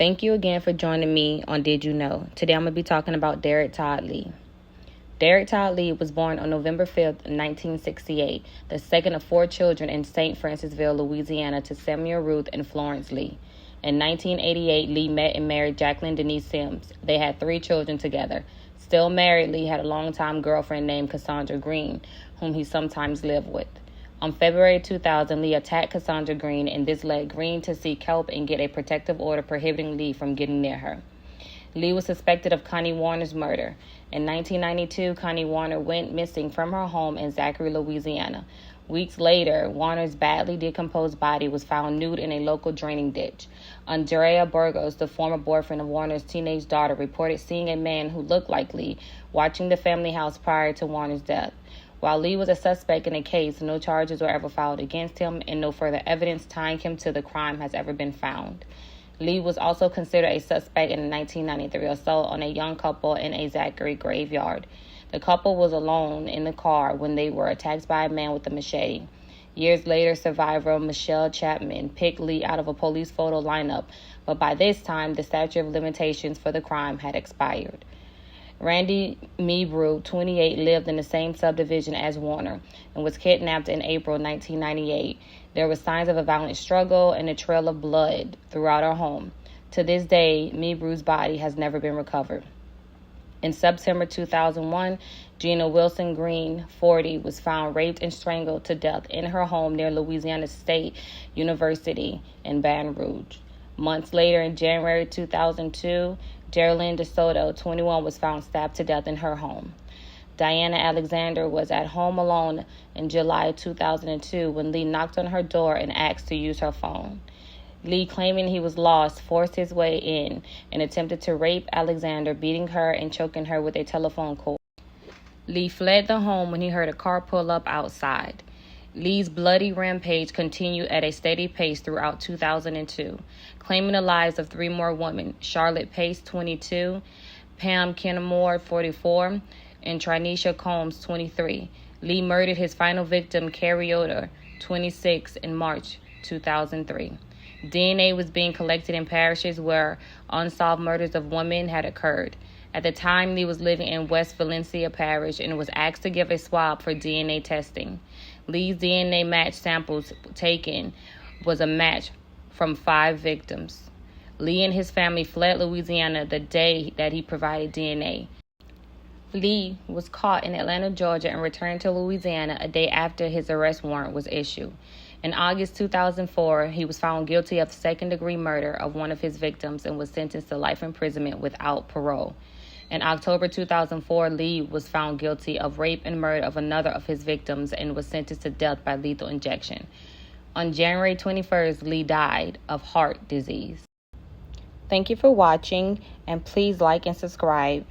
Thank you again for joining me on Did You Know? Today I'm going to be talking about Derrick Todd Lee. Derrick Todd Lee was born on November 5th, 1968, the second of four children in St. Francisville, Louisiana, to Samuel Ruth and Florence Lee. In 1988, Lee met and married Jacqueline Denise Sims. They had 3 children together. Still married, Lee had a longtime girlfriend named Cassandra Green, whom he sometimes lived with. On February 2000, Lee attacked Cassandra Green, and this led Green to seek help and get a protective order prohibiting Lee from getting near her. Lee was suspected of Connie Warner's murder. In 1992, Connie Warner went missing from her home in Zachary, Louisiana. Weeks later, Warner's badly decomposed body was found nude in a local draining ditch. Andrea Burgos, the former boyfriend of Warner's teenage daughter, reported seeing a man who looked like Lee watching the family house prior to Warner's death. While Lee was a suspect in the case, no charges were ever filed against him, and no further evidence tying him to the crime has ever been found. Lee was also considered a suspect in a 1993 assault on a young couple in a Zachary graveyard. The couple was alone in the car when they were attacked by a man with a machete. Years later, survivor Michelle Chapman picked Lee out of a police photo lineup, but by this time, the statute of limitations for the crime had expired. Randy Mebrew, 28, lived in the same subdivision as Warner and was kidnapped in April 1998. There were signs of a violent struggle and a trail of blood throughout her home. To this day, Mebrew's body has never been recovered. In September 2001, Gina Wilson Green, 40, was found raped and strangled to death in her home near Louisiana State University in Baton Rouge. Months later, in January 2002, Geraldine DeSoto, 21, was found stabbed to death in her home. Diana Alexander was at home alone in July 2002 when Lee knocked on her door and asked to use her phone. Lee, claiming he was lost, forced his way in and attempted to rape Alexander, beating her and choking her with a telephone cord. Lee fled the home when he heard a car pull up outside. Lee's bloody rampage continued at a steady pace throughout 2002, claiming the lives of 3 more women: Charlotte Pace, 22, Pam Kennemore, 44, and Trinisha Combs, 23. Lee murdered his final victim, Carrie Yoder, 26, in March 2003. DNA was being collected in parishes where unsolved murders of women had occurred. At the time, Lee was living in West Valencia Parish and was asked to give a swab for DNA testing. Lee's DNA match samples taken was a match from 5 victims. Lee and his family fled Louisiana the day that he provided DNA. Lee was caught in Atlanta, Georgia, and returned to Louisiana a day after his arrest warrant was issued. In August 2004, he was found guilty of second-degree murder of one of his victims and was sentenced to life imprisonment without parole. In October 2004, Lee was found guilty of rape and murder of another of his victims and was sentenced to death by lethal injection. On January 21st, Lee died of heart disease. Thank you for watching, and please like and subscribe.